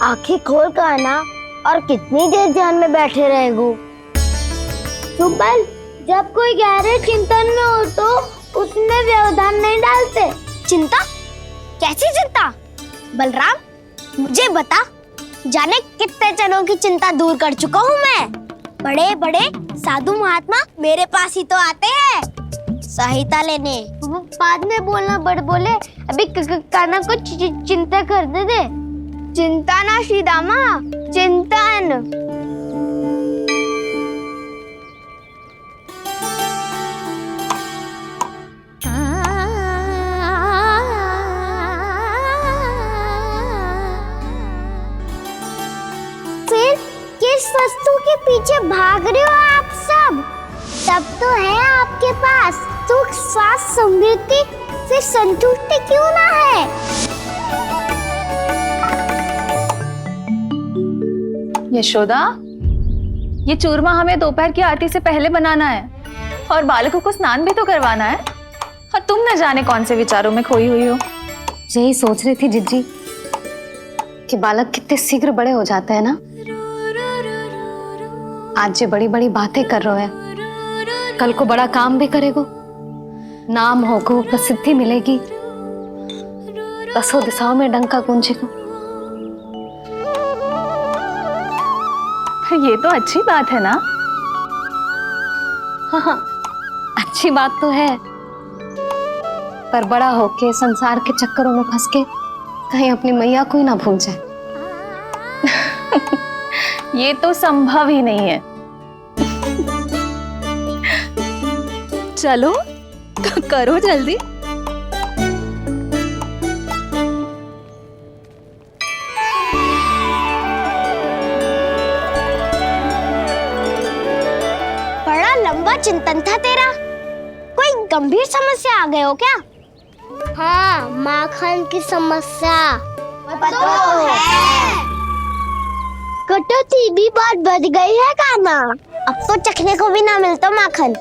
आंखें खोल कर आना और कितनी देर ध्यान में बैठे रहेगो। सुबल, जब कोई गहरे चिंतन में हो तो उसमें व्यवधान नहीं डालते। चिंता? कैसी चिंता? बलराम मुझे बता, जाने कितने जनों की चिंता दूर कर चुका हूँ मैं। बड़े बड़े साधु महात्मा मेरे पास ही तो आते हैं सहायता लेने। बाद में बोलना बड़ बोले, अभी काना को चिंता करने दे। चिंता ना श्रीदामा, चिंतन। फिर किस वस्तु के पीछे भाग रहे हो आप सब? तब तो है आपके पास सुख, स्वास्थ्य, समृद्धि, फिर संतुष्टि क्यों ना है? यशोदा, ये चूरमा हमें दोपहर की आरती से पहले बनाना है और बालकों को स्नान भी तो करवाना है, और तुम न जाने कौन से विचारों में खोई हुई हो। यही सोच रही थी जिज्जी कि बालक कितने शीघ्र बड़े हो जाते हैं ना। आज जो बड़ी बड़ी बातें कर रहे हैं, कल को बड़ा काम भी करेगो, नाम होगो, प्रसिद्धि मिलेगी, दसों दिशाओं में डंका गूंजेगो। ये तो अच्छी बात है ना। हाँ, अच्छी बात तो है, पर बड़ा होके संसार के चक्करों में फंस के कहीं अपनी मैया को ही ना भूल जाए। ये तो संभव ही नहीं है। चलो करो जल्दी। बड़ा लंबा चिंतन था तेरा। कोई गंभीर समस्या आ गए हो क्या? हाँ, माखन की समस्या तो है। कटौती भी बहुत बढ़ गई है काना। अब तो चखने को भी ना मिलता माखन।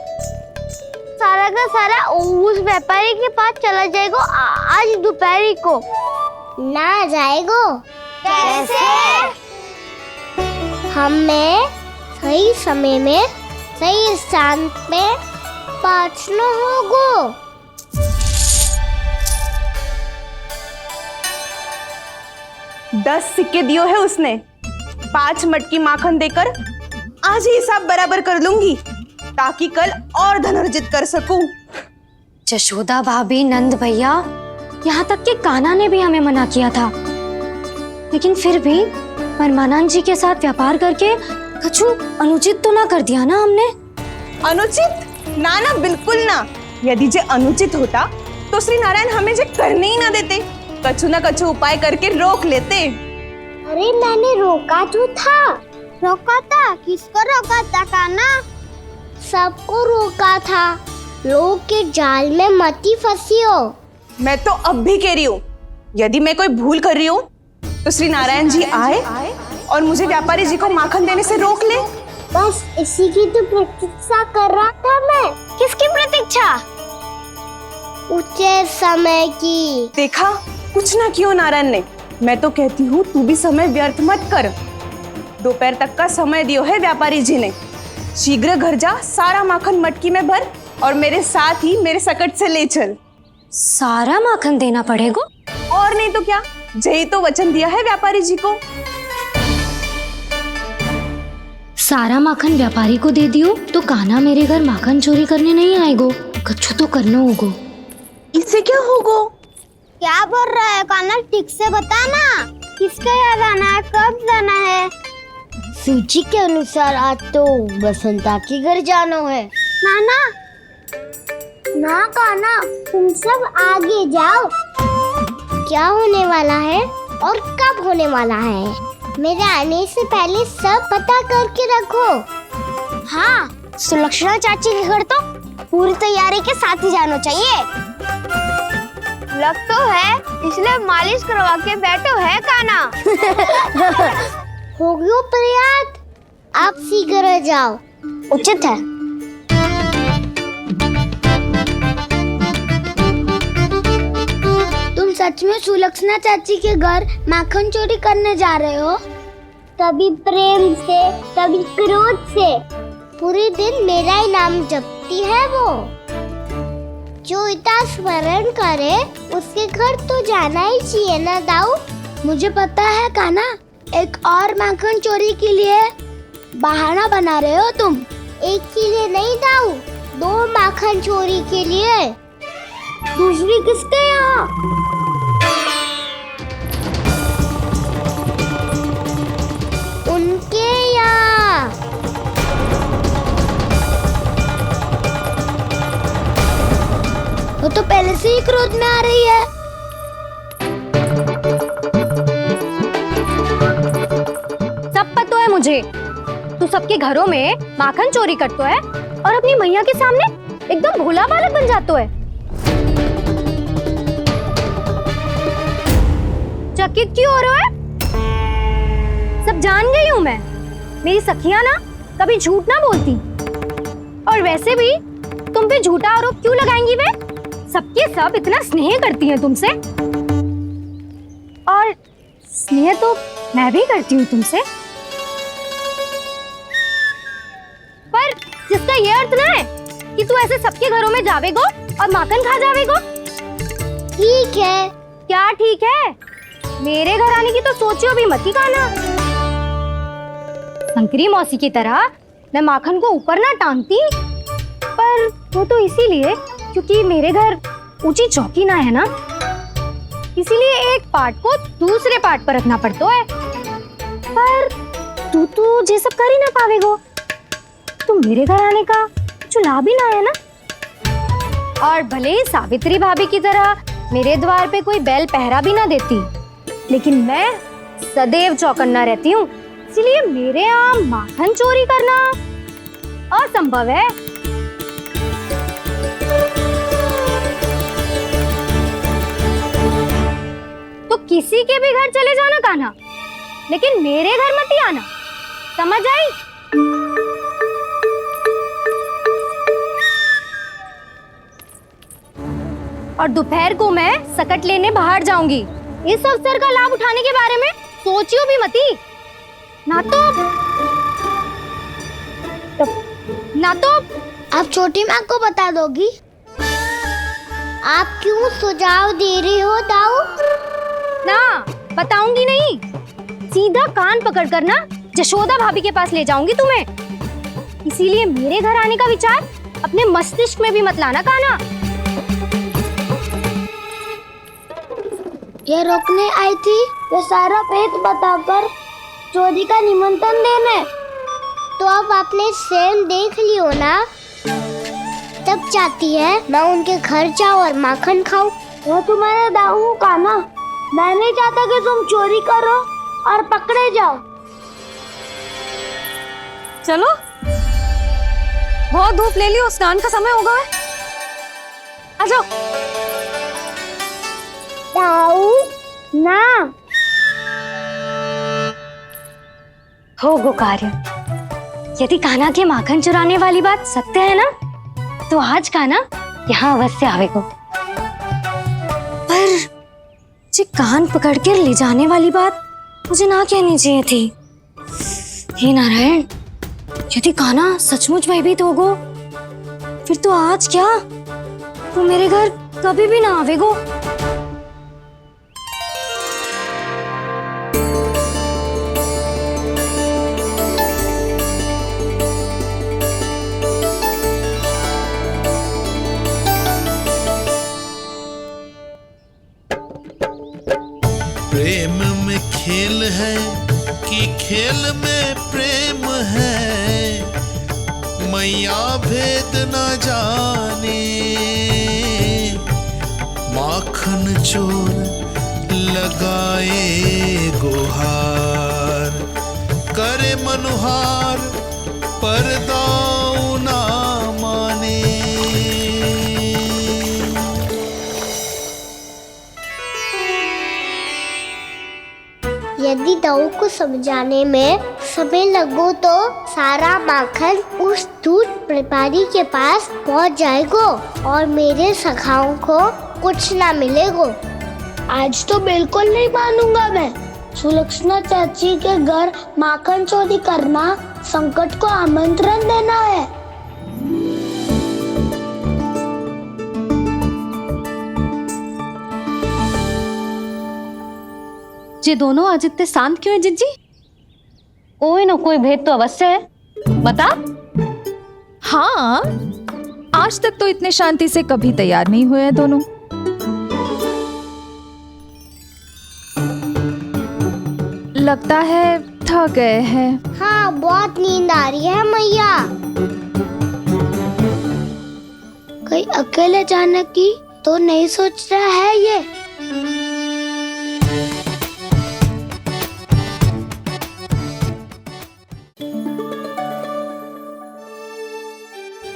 सारा का सारा उस व्यापारी के पास चला जाएगा आज दोपहर को। ना जाएगो? कैसे? हमें सही समय में सही स्थान पे पहुंचना होगा। 10 सिक्के दियो है उसने। 5 मटकी माखन देकर आज ही हिसाब बराबर कर लूंगी, ताकि कल और धन अर्जित कर सकूं। यशोदा भाभी, नंद भैया, यहाँ तक कि कान्हा ने भी हमें मना किया था, लेकिन फिर भी परमानंद जी के साथ व्यापार करके कछु अनुचित तो ना कर दिया ना हमने? अनुचित? ना ना, बिल्कुल ना। यदि जे अनुचित होता तो श्री नारायण हमें जे करने ही ना देते, कछु ना कछु उपाय करके रोक लेते। अरे मैंने रोका तो था। रोका था? किसको रोका था काना? सबको रोका था। लोग के जाल में मती फंसी हो। मैं तो अब भी कह रही हूँ, यदि मैं कोई भूल कर रही हूँ तो श्री नारायण जी आए और मुझे व्यापारी जी को माखन देने से रोक ले। बस इसी की तो प्रतीक्षा कर रहा था मैं। किसकी प्रतीक्षा? उचित समय की। देखा, कुछ ना किया नारायण ने। मैं तो कहती हूँ तू भी समय व्यर्थ मत कर। दोपहर तक का समय दियो है व्यापारी जी ने। शीघ्र घर जा, सारा माखन मटकी में भर और मेरे साथ ही मेरे सकट से ले चल। सारा माखन देना पड़ेगा? और नहीं तो क्या, यही तो वचन दिया है व्यापारी जी को। सारा माखन व्यापारी को दे दियो तो कान्हा मेरे घर माखन चोरी करने नहीं आएगो। कछु तो करना होगो। इससे क्या होगा? क्या बोल रहा है काना? ठीक से बता ना। किसका यहाँ जाना है, कब जाना है? सूची के अनुसार आज तो बसंता के घर जाना है। नाना, ना काना, तुम सब आगे जाओ। क्या होने वाला है और कब होने वाला है, मेरे आने से पहले सब पता करके रखो। हाँ, सुलक्षणा चाची के घर तो पूरी तैयारी के साथ ही जाना चाहिए। लग तो है, इसलिए मालिश करवा के बैठो है काना। हो गयो प्रयास, आप शीघ्र जाओ। उचित है। तुम सच में सुलक्षणा चाची के घर माखन चोरी करने जा रहे हो? कभी प्रेम से, कभी क्रोध से, पूरे दिन मेरा ही नाम जपती है वो। जो इतना स्मरण करे उसके घर तो जाना ही चाहिए ना दाऊ। मुझे पता है कान्हा, एक और माखन चोरी के लिए बहाना बना रहे हो तुम। एक के लिए नहीं दाऊ, 2 माखन चोरी के लिए। दूसरी किसके यहाँ? उनके यहाँ। वो तो पहले से ही क्रोध में आ रही है। सब पता है मुझे, तू सबके घरों में माखन चोरी करतो है और अपनी मैया के सामने एकदम भोला बालक बन जातो है। चकित क्यों हो रहे हो? सब जान गई हूँ मैं, मेरी सखियां ना कभी झूठ ना बोलती। और वैसे भी तुम पे झूठा आरोप क्यों लगाएंगी वे? सबके सब इतना स्नेह करती हैं तुमसे, और स्नेह तो मैं भी करती हूँ तुमसे, पर जिसका ये अर्थ ना है कि तू ऐसे सबके घरों में जावेगो और माखन खा जावेगो। ठीक है। क्या ठीक है? मेरे घर आने की तो सोचियो भी मत ही कान्हा। शंकरी मौसी की तरह मैं माखन को ऊपर ना टांगती, पर वो तो इसीलिए क्योंकि मेरे घर ऊंची चौकी ना है ना, इसीलिए एक पार्ट को दूसरे पार्ट पर रखना पड़ता है। पर तू तो ये सब कर ही ना पावेगो, तो मेरे घर आने का कुछ लाभ ही ना है ना। और भले ही सावित्री भाभी की तरह मेरे द्वार पे कोई बैल पहरा भी ना देती, लेकिन मैं सदैव चौकन्ना रहती हूँ, इसलिए मेरे यहाँ माखन चोरी करना असंभव है। तो किसी के भी घर चले जाना कान्हा, लेकिन मेरे घर मत ही आना, समझ आई? और दोपहर को मैं सकट लेने बाहर जाऊंगी। इस अवसर का लाभ उठाने के बारे में सोचियो भी मती, ना तो आप छोटी माँ को बता दोगी? आप क्यों सुझाव दे रही हो दाऊ? ना बताऊंगी नहीं, सीधा कान पकड़ कर ना जशोदा भाभी के पास ले जाऊंगी तुम्हें। इसीलिए मेरे घर आने का विचार अपने मस्तिष्क में भी मत लाना कान्हा। ये रोकने आई थी ये सारा पेट बताकर चोरी का निमंत्रण देने, तो अब आपने स्वयं देख लियो ना। तब चाहती है मैं उनके घर जाऊँ और माखन खाऊं। वो तुम्हारा दाऊ का ना, मैं नहीं चाहता कि तुम चोरी करो और पकड़े जाओ। चलो, बहुत धूप ले लियो, स्नान का समय होगा है। आ जाओ। दाऊ ना हो गो कार्य। यदि कान्हा के माखन चुराने वाली बात सत्य है ना, तो आज कान्हा यहाँ अवश्य आवेगो। पर जी कान पकड़ कर ले जाने वाली बात मुझे ना कहनी चाहिए थी। हे नारायण, यदि कान्हा सचमुच भयभीत होगो, फिर तो आज क्या, तो मेरे घर कभी भी ना आवेगो। प्रेम में खेल है कि खेल में प्रेम है, मैया भेद न जाने। माखन चोर लगाए गुहार, करे मनुहार पर दाऊ ना माने। यदि दाऊ को समझाने में समय लगो तो सारा माखन उस दूध व्यापारी के पास पहुंच जाएगो और मेरे सखाओं को कुछ ना मिलेगो। आज तो बिल्कुल नहीं मानूंगा मैं। सुलक्षणा चाची के घर माखन चोरी करना संकट को आमंत्रण देना है। ये दोनों आज इतने शांत क्यों है जिज्जी? कोई ना कोई भेद तो अवश्य है, बता। हाँ, आज तक तो इतने शांति से कभी तैयार नहीं हुए हैं दोनों। लगता है थक गए हैं। हाँ, बहुत नींद आ रही है मैया। कहीं अकेले जाने की तो नहीं सोच रहा है ये?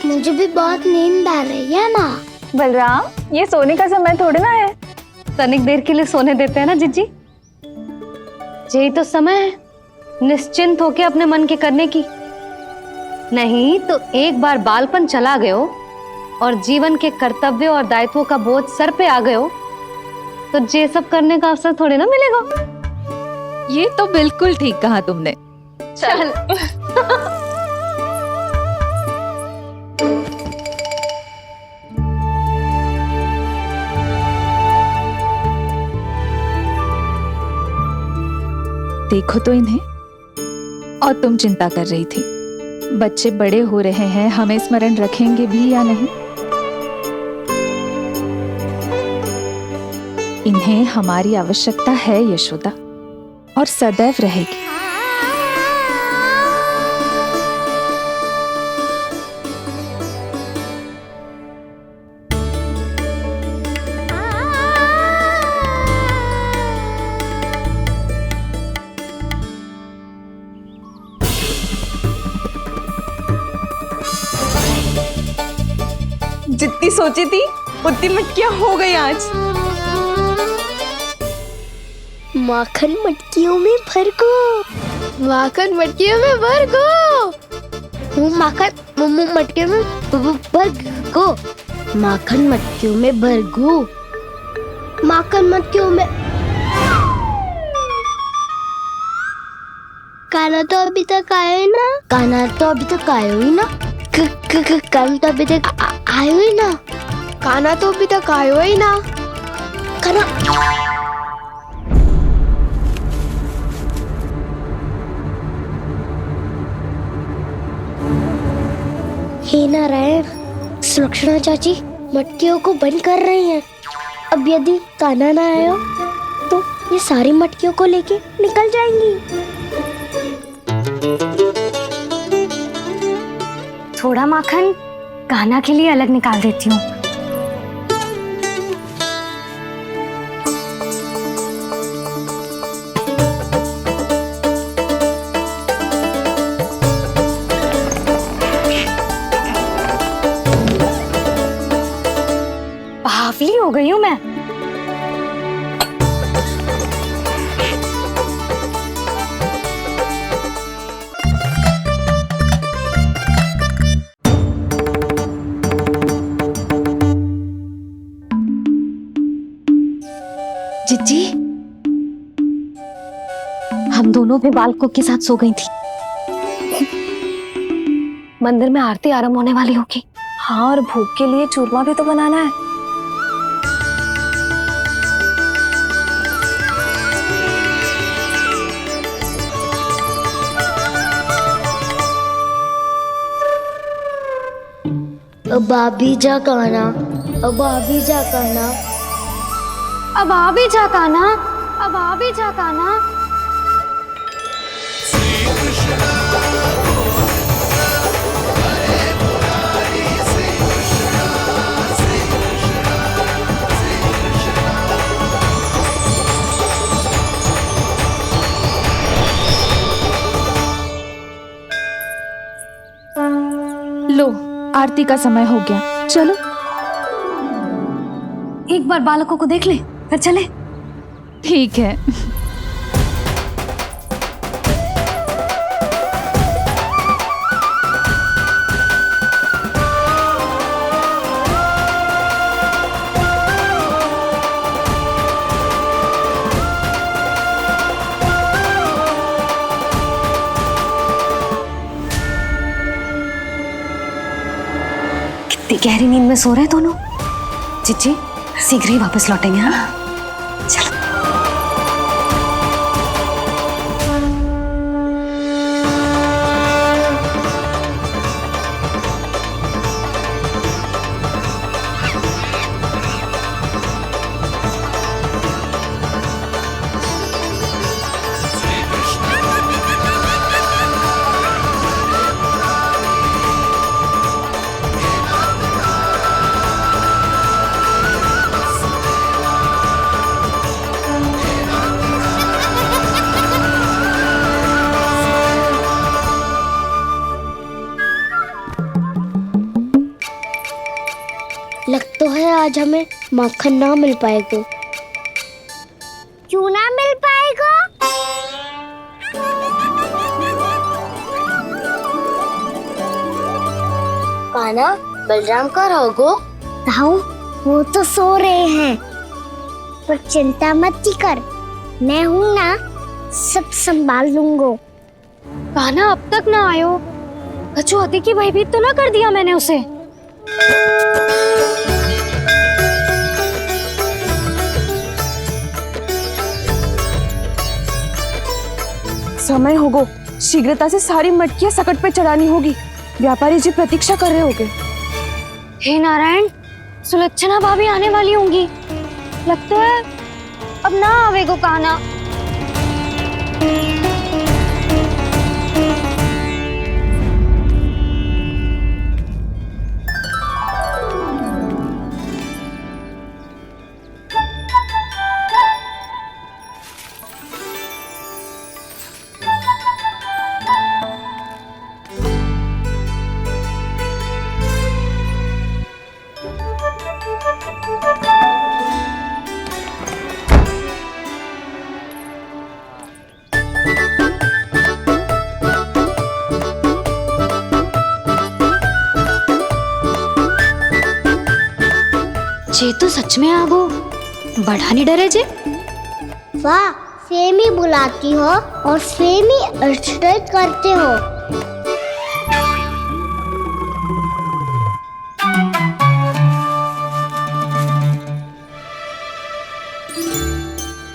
मुझे भी बहुत नींद आ रही है माँ। बलराम, ये सोने का समय थोड़ी ना है। तनिक देर के लिए सोने देते हैं ना जिज्जी। यही तो समय है निश्चिंत होके अपने मन के करने की। नहीं तो एक बार बालपन चला गयो और जीवन के कर्तव्यों और दायित्वों का बोझ सर पे आ गयो तो ये सब करने का अवसर थोड़े ना मिलेगा। ये तो बिल्कुल ठीक कहा तुमने। चल देखो तो इन्हें। और तुम चिंता कर रही थी बच्चे बड़े हो रहे हैं, हमें स्मरण रखेंगे भी या नहीं। इन्हें हमारी आवश्यकता है यशोदा, और सदैव रहेगी। जितनी सोची थी उतनी मटकियां हो गई आज। माखन मटकियों में भर को। माखन मटकियों में भर को। माखन मटकियों में भर को। माखन मटकियों में भर को। माखन मटकियों में। काना तो अभी तक आया ही ना। काना तो अभी तक आया ही ना। काना तो अभी तक आयो ही ना। काना तो अभी तक आयो ही ना। काना हे नारायण, सुलक्षणा चाची मटकियों को बंद कर रही हैं। अब यदि काना ना आया तो ये सारी मटकियों को लेके निकल जाएंगी। थोड़ा माखन कान्हा के लिए अलग निकाल देती हूँ। बावली हो गई हूँ मैं। जिज्जी, हम दोनों भी बालकों के साथ सो गई थी। मंदिर में आरती आरंभ होने वाली होगी। हाँ, और भूख के लिए चूरमा भी तो बनाना है। अब भाभी जा काना। अब भाभी जा काना। अब आ भी जा कान्हा। अब आ भी जा कान्हा। लो, आरती का समय हो गया, चलो। एक बार बालकों को देख ले फिर चले। ठीक है। बड़ी गहरी नींद में सो रहे हैं दोनों। चिच्ची शीघ्र ही वापस लौटेंगे। हाँ चलो। लग तो है आज हमें माखन ना मिल पाएगा। क्यों ना मिल पाएगा? कान्हा बलराम का रहोगो? ताऊ वो तो सो रहे हैं, पर चिंता मत ही कर, मैं हूं ना, सब संभाल लूंगा। कान्हा अब तक ना आयो। कछु आते की भयभीत तो ना कर दिया मैंने उसे? समय होगो, शीघ्रता से सारी मटकियां सकट पे चढ़ानी होगी। व्यापारी जी प्रतीक्षा कर रहे होंगे। हे नारायण, सुलक्षणा भाभी आने वाली होंगी। लगता है अब ना आवेगो कान्हा। जे तो सच में आगो, बड़ा नहीं डरे जे। वाह, सेम ही बुलाती हो और सेम ही अर्चना करते हो।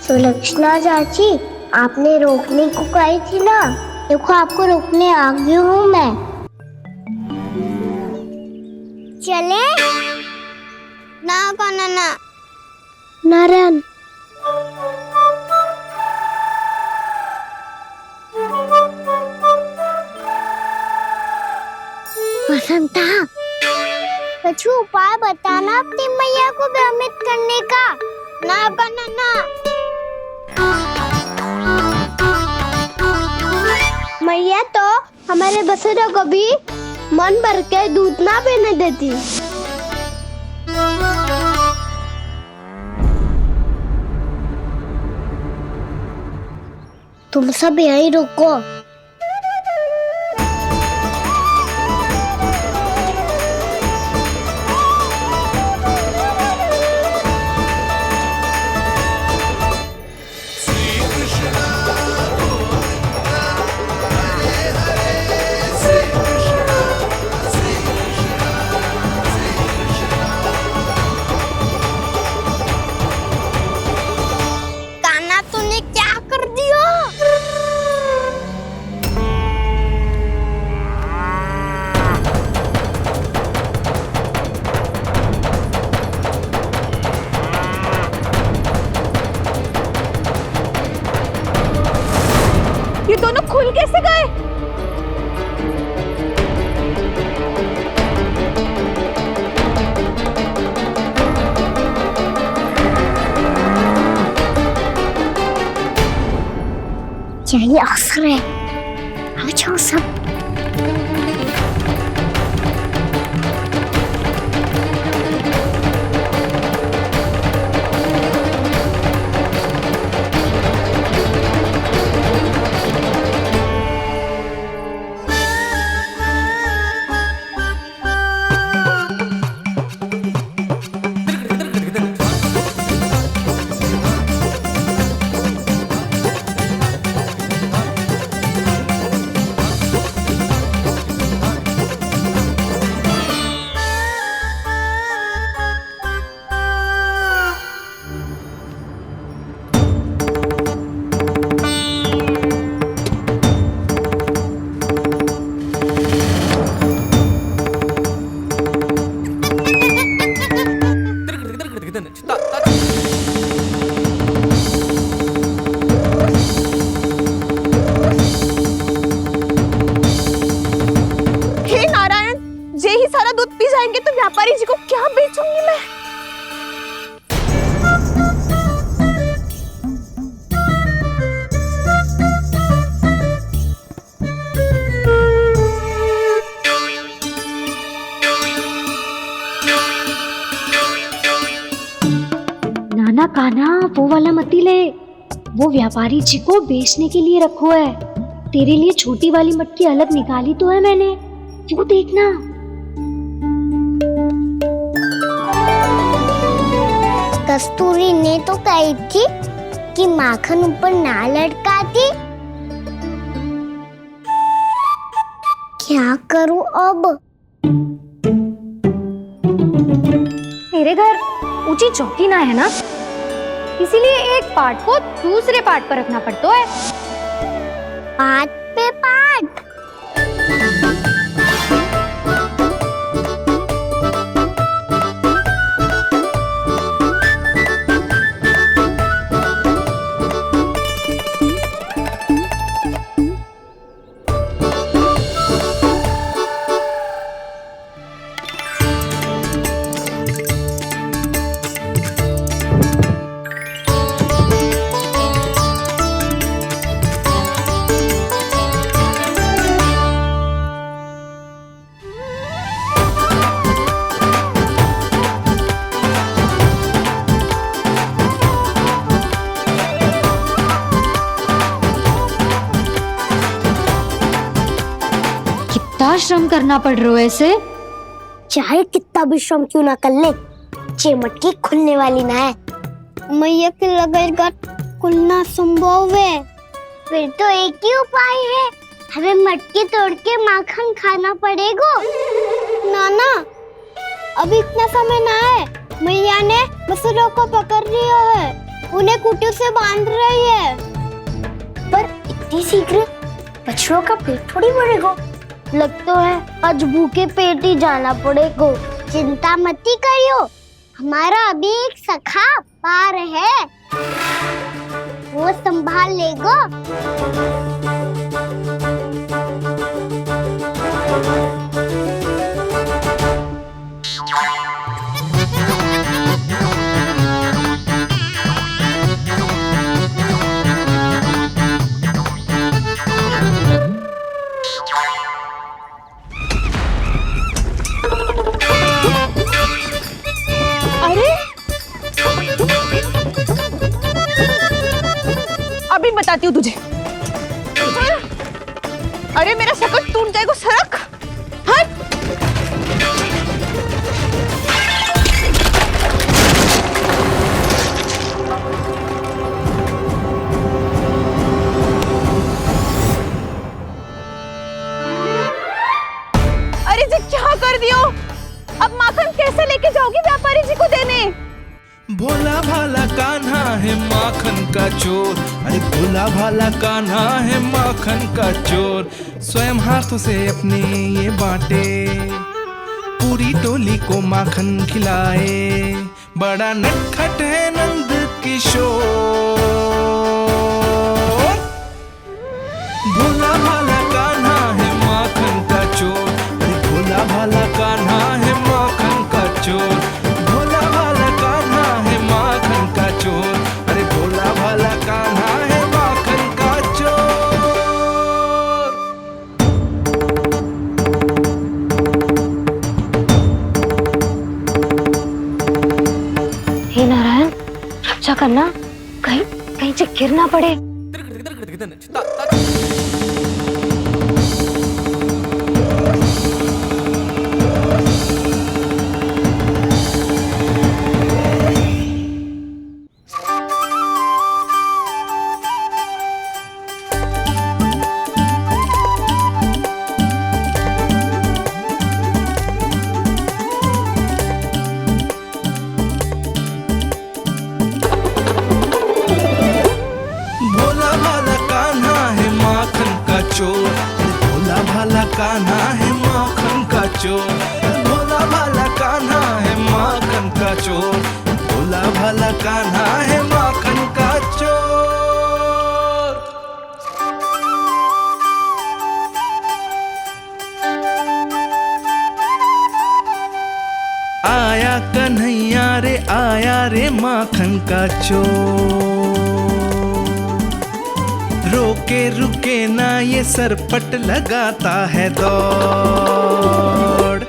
सुलक्षणा चाची, आपने रोकने को कही थी ना, देखो आपको रोकने आ गई हूँ मैं। चले ना कान्हा ना। नारायण, बसंता, कुछ उपाय बताना अपनी मैया को भ्रमित करने का। ना कान्हा ना। मैया तो हमारे बसुरा को भी मन भर के दूध ना पीने देती। तुम सब यहीं रुको। कान्हा तूने क्या कर दिया? ये दोनों खुल कैसे गए? यही अवसर है, आ जाओ सब। वो व्यापारी जी को बेचने के लिए रखो है। तेरे लिए छोटी वाली मटकी अलग निकाली तो है मैंने, वो देखना। कस्तूरी ने तो कही थी कि माखन ऊपर ना लटकाती। क्या करूं अब? मेरे घर ऊंची चौकी ना है ना, इसीलिए एक पार्ट को दूसरे पार्ट पर रखना पड़ता है। पार्ट पे पार्ट। कितना श्रम करना पड़ रहा है इसे। चाहे कितना भी श्रम क्यों ना कर ले, ये मटकी खुलने वाली ना है। मैया के लगेगा खुलना संभव है। फिर तो एक ही उपाय है, हमें मटकी तोड़ के माखन खाना पड़ेगा। नाना अभी इतना समय ना है। मैया ने बछड़ों को पकड़ लिया है, उन्हें कुटिया से बांध रही है। पर इतनी शीघ्र बछड़ों का पेट थोड़ी भरेगा। लगता है आज भूखे पेट ही जाना पड़ेगा। चिंता मत करियो, हमारा अभी एक सखा पार है, वो संभाल लेगा। अभी बताती हूँ तुझे। अरे मेरा शकट टूट जाएगा, सरक हट। अरे जी क्या कर दियो? अब माखन कैसे लेके जाओगी व्यापारी जी को देने? भोला भाला कान्हा है माखन का चोर, अरे भोला भाला कान्हा है माखन का चोर। स्वयं हाथों से अपने ये बांटे, पूरी टोली को माखन खिलाए। बड़ा नटखट है नंद किशोर। भोला भाला कान्हा है माखन का चोर, अरे भोला भाला कान्हा है माखन का चोर। भोला भाला कान्हा है माखन का चोर, अरे भोला भाला कान्हा है माखन का चोर। हे नारायण, रक्षा करना, कहीं कहीं से गिर ना पड़े। भोला भाला कान्हा है माखन का चोर, भोला भाला कान्हा है माखन का चोर। भोला भाला कान्हा है माखन का चोर। आया कन्हैया रे आया रे माखन का चोर। रोके रुके ना ये सरपट लगाता है दौड़।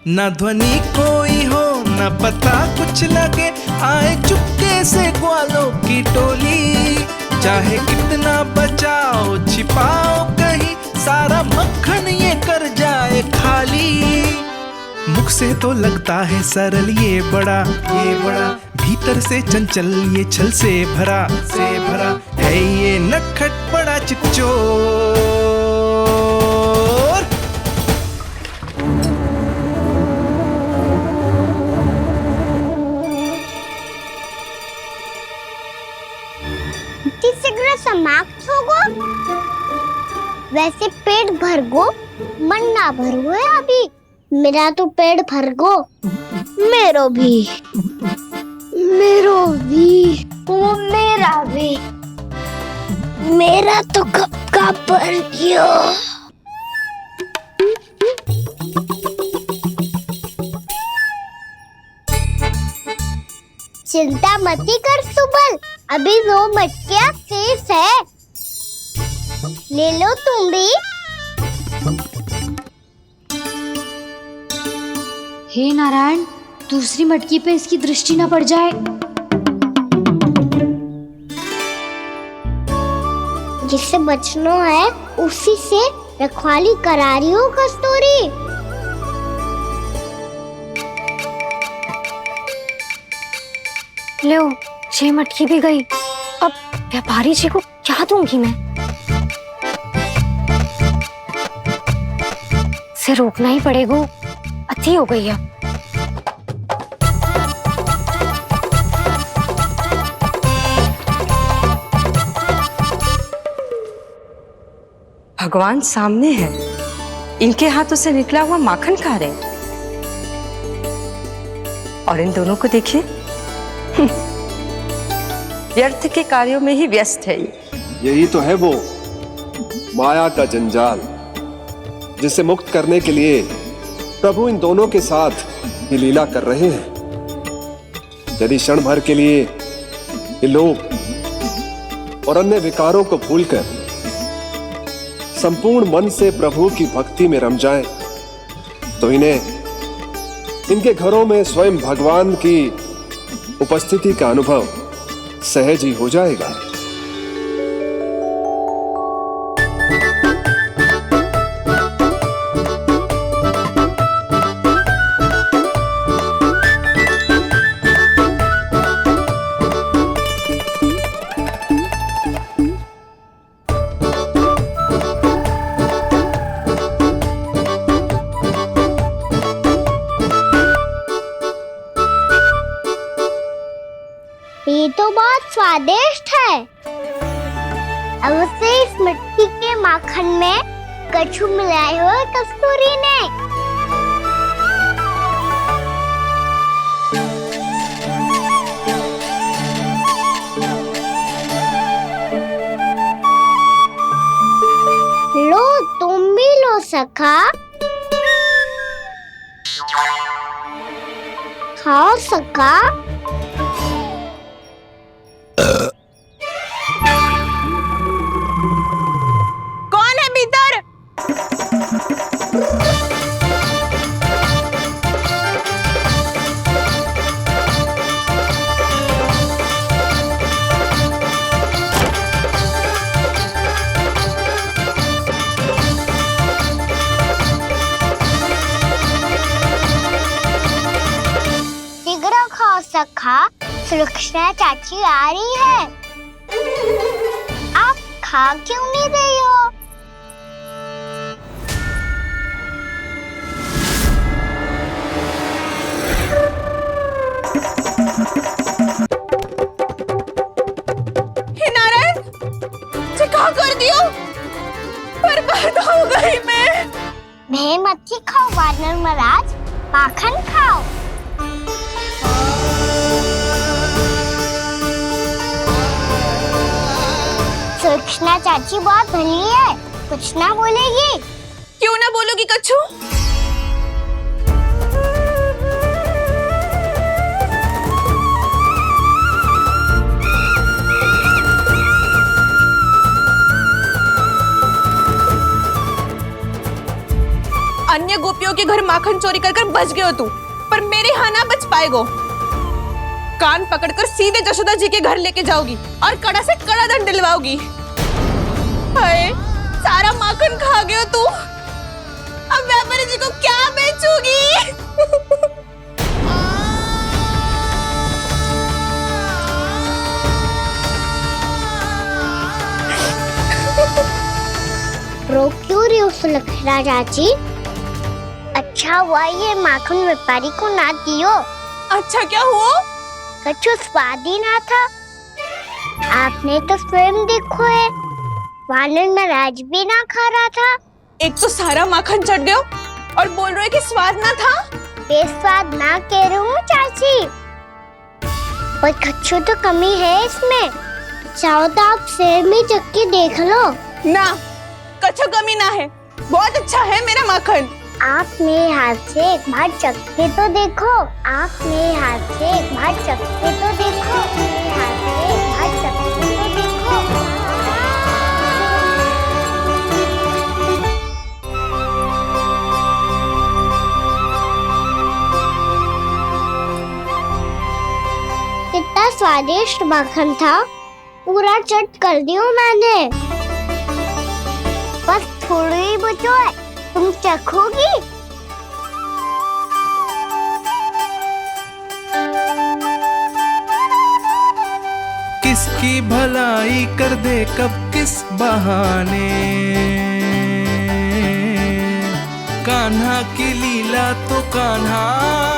ना ध्वनि कोई हो ना पता कुछ लगे, आए चुपके जैसे ग्वालों की टोली। चाहे कितना बचाओ छिपाओ कहीं, सारा मक्खन ये कर जाए खाली। मुख से तो लगता है सरल ये बड़ा भीतर से चंचल ये छल से भरा है ये नटखट बड़ा चिकचोर। शीघ्र समाप्त होगो। वैसे पेट भर गो, मन ना भर गो है अभी। मेरा तो पेट भर गो। मेरो भी वो मेरा भी। मेरा तो कब का भर गया। चिंता मती कर सुबल, अभी 2 मटकियाँ शेष है। ले लो तुम भी। हे नारायण, दूसरी मटकी पे इसकी दृष्टि न पड़ जाए। जिससे बचना है उसी से रखवाली करा रही हो कस्तूरी। लो, 6 मटकी भी गई। अब व्यापारी जी को क्या दूंगी मैं? इसे रोकना ही पड़ेगा, अति हो गई है। भगवान सामने है, इनके हाथों से निकला हुआ माखन खा रहे हैं। और इन दोनों को देखिए, व्यर्थ के कार्यों में ही व्यस्त है। यही तो है वो माया का जंजाल, जिसे मुक्त करने के लिए प्रभु इन दोनों के साथ ये लीला कर रहे हैं। यदि क्षण भर के लिए ये लोग और अन्य विकारों को भूलकर संपूर्ण मन से प्रभु की भक्ति में रम जाएं, तो इनके घरों में स्वयं भगवान की उपस्थिति का अनुभव सहज ही हो जाएगा। ये तो बहुत स्वादिष्ट है। अवश्य इस मिट्टी के माखन में कछु मिलाए हो कस्तूरी ने। लो, तुम भी लो सखा। खाओ सखा। कौन है भीतर? शीघ्र खाओ सखा, सुलक्षणा चाची आ रही है। आप खा क्यों नहीं रही हो? हे नारायण, क्या कर दियो? बर्बाद हो गई मैं। भय मत खाओ वानर महाराज, माखन खाओ। सुलक्षणा चाची बहुत भली है, कुछ ना बोलेगी। क्यों ना बोलोगी कच्छू? अन्य गोपियों के घर माखन चोरी कर बच गए हो तू, पर मेरे यहाँ ना बच पाएगो। कान पकड़कर सीधे जशोदा जी के घर लेके जाओगी और कड़ा से कड़ा दंड दिलवाओगी। हाय, सारा माखन खा गए हो तू। अब व्यापारी जी को क्या बेचूगी? रो क्यों रही हो सुलक्षणा चाची? अच्छा हुआ ये माखन व्यापारी को ना दियो। अच्छा क्या हुआ? कछु स्वाद ही ना था। आपने तो स्वयं देखो है, वानर नाराज भी ना खा रहा था। एक तो सारा माखन चढ़ गयो और बोल रहे कि स्वाद ना था। बेस्वाद ना कह रही हूँ चाची, पर कछु तो कमी है इसमें। चाहो तो आप सेब में चक्की देख लो। ना, कछु कमी ना है, बहुत अच्छा है मेरा माखन। आप मेरे हाथ से एक बार चक्के तो देखो। आप मेरे हाथ से एक बार चक्के तो देखो। मेरे हाथ से एक बार चक्के तो देखो। कितना स्वादिष्ट माखन था, पूरा चट कर दिया मैंने। बस थोड़ी ही बचो है, तुम चखोगी? किसकी भलाई कर दे कब किस बहाने, कान्हा की लीला तो कान्हा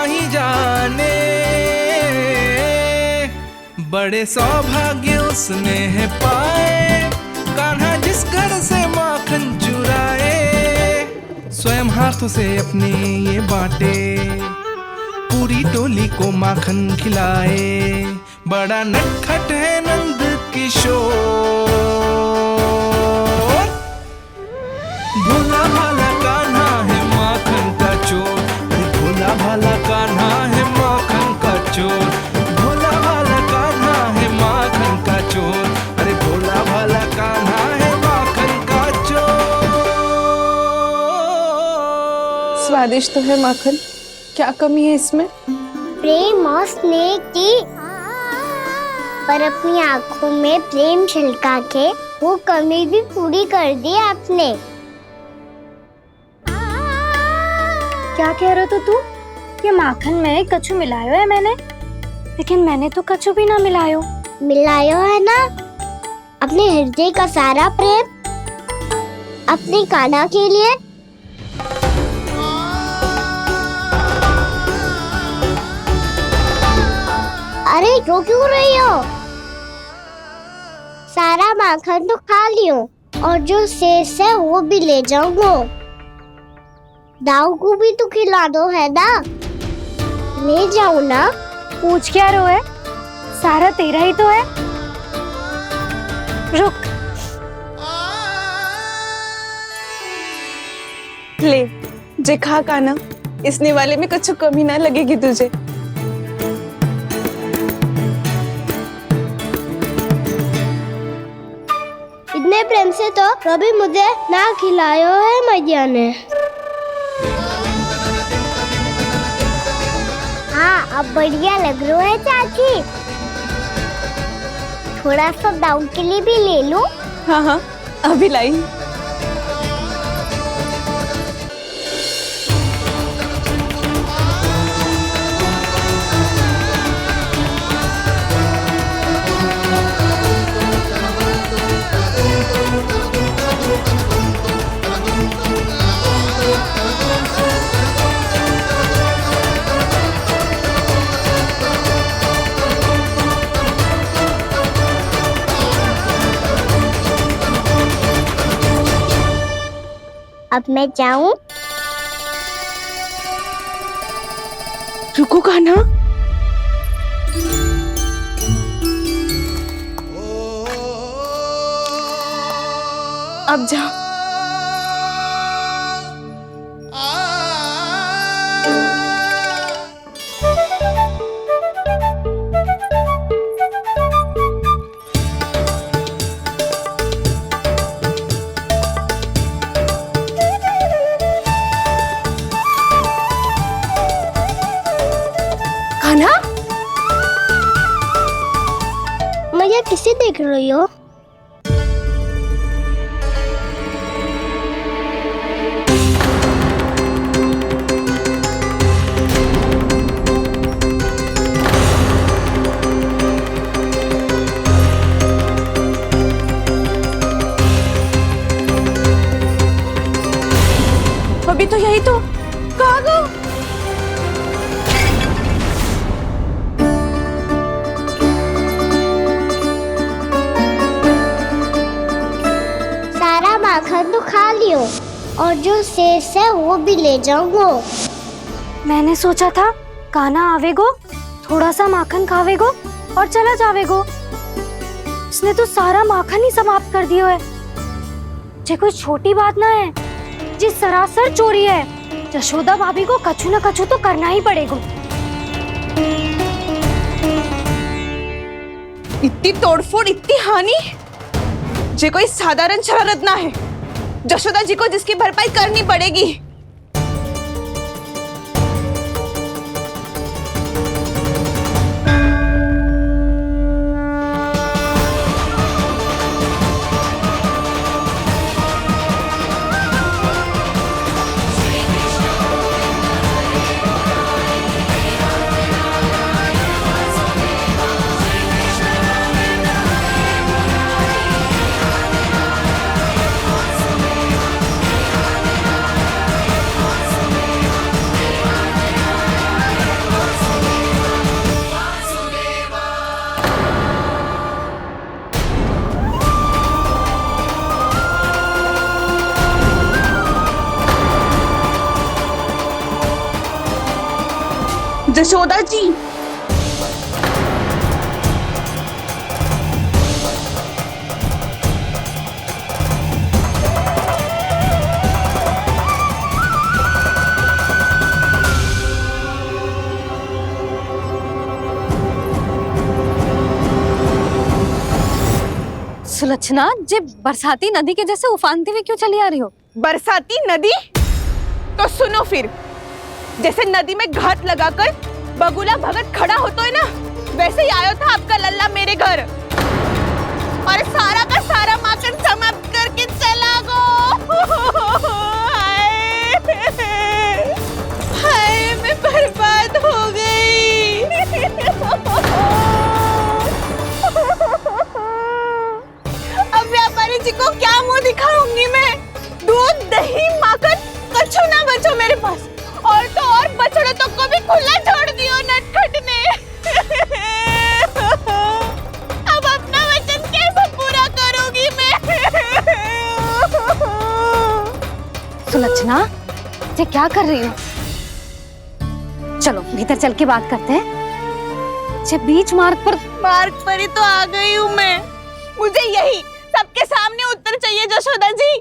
ही जाने। बड़े सौभाग्य उसने है पाए, कान्हा जिस घर से माखन चुराए, स्वयं हाथों से अपने ये बांटे, पूरी टोली को माखन खिलाए। बड़ा नटखट है नंद किशोर, भोला भाला कान्हा है माखन का चोर। अरे भोला भाला कान्हा है माखन का चोर, भोला भाला कान्हा है माखन का चोर। अरे भोला भाला कान्हा है माखन का चोर। स्वादिष्ट तो है माखन, क्या कमी है इसमें? प्रेम और स्नेह की, पर अपनी आंखों में प्रेम छिलका के वो कमी भी पूरी कर दी आपने। क्या कह रहे हो तू? ये माखन में कछु मिलायो है मैंने, लेकिन मैंने तो कछु भी ना मिलायो। मिलायो है ना अपने हृदय का सारा प्रेम अपनी कान्हा के लिए। अरे रो क्यों रही हो? सारा माखन तो खा लियो और जो शेष है वो भी ले जाऊंगा। दाऊ को भी तो खिला दो है ना, ले जाओ ना। पूछ क्या रो है, सारा तेरा ही तो है। रुक, ले जे खा कान्हा, इसने वाले में कुछ कमी ना लगेगी तुझे। इतने प्रेम से तो कभी मुझे ना खिलायो है मैया ने। हाँ, अब बढ़िया लग रहा है चाची। थोड़ा सा दाऊ के लिए भी ले लूं? हाँ हाँ, अभी लाई। अब मैं जाऊं? रुको कान्हा, अब जा। कान्हा, देख रही हो? अभी तो यही तो कहाँ गो? सारा माखन तो खा लियो और जो शेष है वो भी ले जाऊंगो। मैंने सोचा था कान्हा आवेगो, थोड़ा सा माखन खावेगो और चला जावेगो। इसने तो सारा माखन ही समाप्त कर दिया है। ये कोई छोटी बात ना है, जी सरासर चोरी है। यशोदा भाभी को कछु न कछु तो करना ही पड़ेगा। इतनी तोड़फोड़, इतनी हानि, ये कोई साधारण शरारत ना है। यशोदा जी को जिसकी भरपाई करनी पड़ेगी। यशोदा जी, सुलक्षणा, जे बरसाती नदी के जैसे उफानते हुए क्यों चली आ रही हो? बरसाती नदी? तो सुनो फिर, जैसे नदी में घात लगाकर बगुला भगत खड़ा होता है ना, वैसे ही आया था आपका लल्ला मेरे घर और सारा का सारा माखन समाप्त करके चला गो। हाय, मैं बर्बाद हो गई। अब व्यापारी जी को क्या मुंह दिखाऊंगी मैं? दूध, दही, माखन कछु ना बचो मेरे पास। और तो और बछड़े तो को भी खुला छोड़ दियो नटखट ने। अब अपना वचन कैसे पूरा करूंगी मैं? सुलक्षणा, ये क्या कर रही हो? चलो भीतर चल के बात करते हैं। ये बीच मार्ग पर ही तो आ गई हूँ मैं। मुझे यही सबके सामने उत्तर चाहिए यशोदा जी।